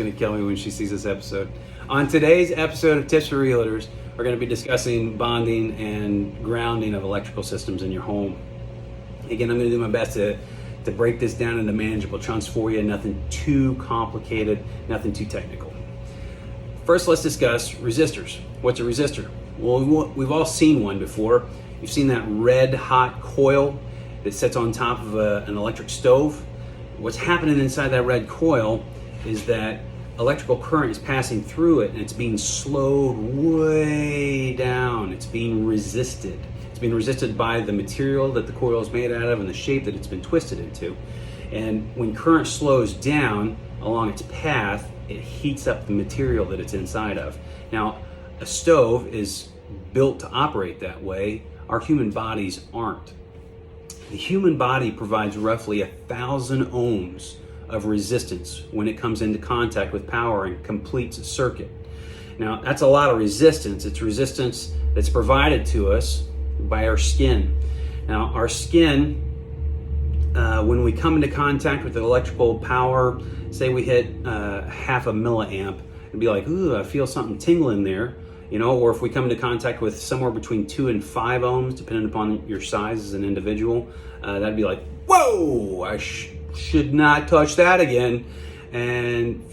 going to kill me when she sees this episode. On today's episode of Tips for Realtors, we're going to be discussing bonding and grounding of electrical systems in your home. Again, I'm going to do my best to break this down into manageable chunks for you, nothing too complicated, nothing too technical. First, let's discuss resistors. What's a resistor? Well, we've all seen one before. You've seen that red hot coil that sits on top of an electric stove. What's happening inside that red coil is that electrical current is passing through it and it's being slowed way down. It's being resisted. It's being resisted by the material that the coil is made out of and the shape that it's been twisted into. And when current slows down along its path, it heats up the material that it's inside of. Now, a stove is built to operate that way. Our human bodies aren't. The human body provides roughly 1,000 ohms of resistance when it comes into contact with power and completes a circuit. Now, that's a lot of resistance. It's resistance that's provided to us by our skin. Now, our skin, when we come into contact with the electrical power, say we hit half a milliamp, it'd be like, ooh, I feel something tingling there. Or if we come into contact with somewhere between 2 and 5 ohms, depending upon your size as an individual, that'd be like, whoa, I should not touch that again. And,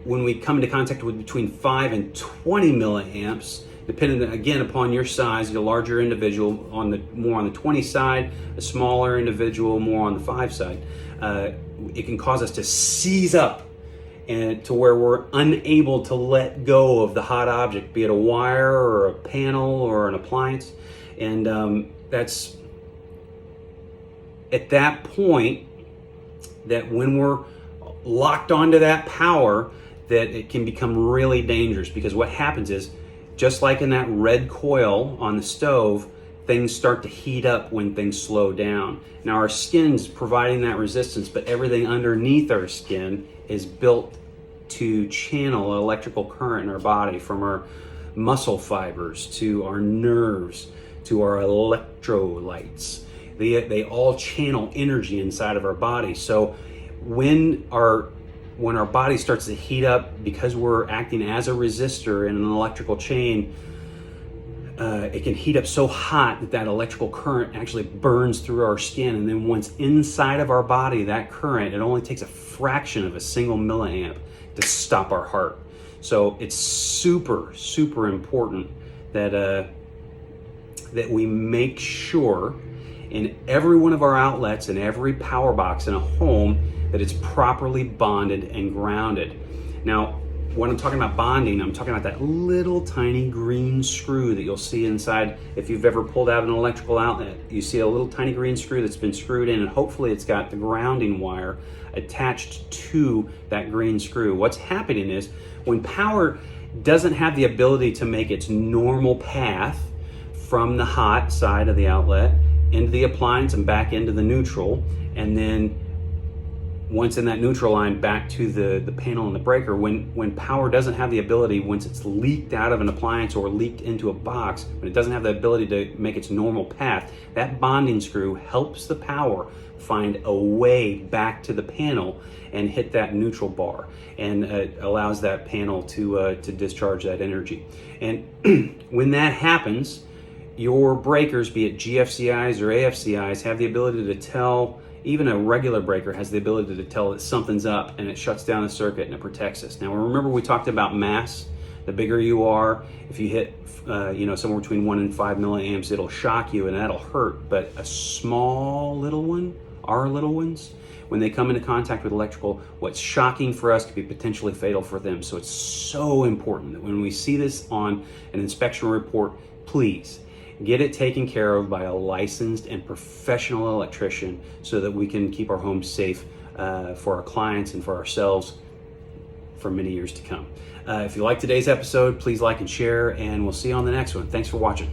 when we come into contact with between 5 and 20 milliamps, depending again upon your size, the larger individual more on the 20 side, a smaller individual more on the 5 side, it can cause us to seize up and to where we're unable to let go of the hot object, be it a wire or a panel or an appliance. And that's at that point that when we're locked onto that power, that it can become really dangerous, because what happens is, just like in that red coil on the stove, things start to heat up when things slow down. Now, our skin's providing that resistance, but everything underneath our skin is built to channel electrical current in our body, from our muscle fibers to our nerves to our electrolytes. They all channel energy inside of our body. So when our body starts to heat up, because we're acting as a resistor in an electrical chain, it can heat up so hot that electrical current actually burns through our skin. And then once inside of our body, that current, it only takes a fraction of a single milliamp to stop our heart. So it's super, super important that we make sure in every one of our outlets and every power box in a home that it's properly bonded and grounded. Now, when I'm talking about bonding, I'm talking about that little tiny green screw that you'll see inside. If you've ever pulled out an electrical outlet, you see a little tiny green screw that's been screwed in, and hopefully it's got the grounding wire attached to that green screw. What's happening is, when power doesn't have the ability to make its normal path from the hot side of the outlet into the appliance and back into the neutral, and then once in that neutral line back to the panel and the breaker, when power doesn't have the ability, once it's leaked out of an appliance or leaked into a box, when it doesn't have the ability to make its normal path, that bonding screw helps the power find a way back to the panel and hit that neutral bar, and allows that panel to discharge that energy. And when that happens, your breakers, be it GFCIs or AFCIs, have the ability to tell. Even a regular breaker has the ability to tell that something's up, and it shuts down the circuit and it protects us. Now, remember, we talked about mass. The bigger you are, if you hit somewhere between 1 and 5 milliamps, it'll shock you and that'll hurt. But a small little one, our little ones, when they come into contact with electrical, what's shocking for us could be potentially fatal for them. So it's so important that when we see this on an inspection report, please get it taken care of by a licensed and professional electrician, so that we can keep our homes safe for our clients and for ourselves for many years to come. If you like today's episode, please like and share, and we'll see you on the next one. Thanks for watching.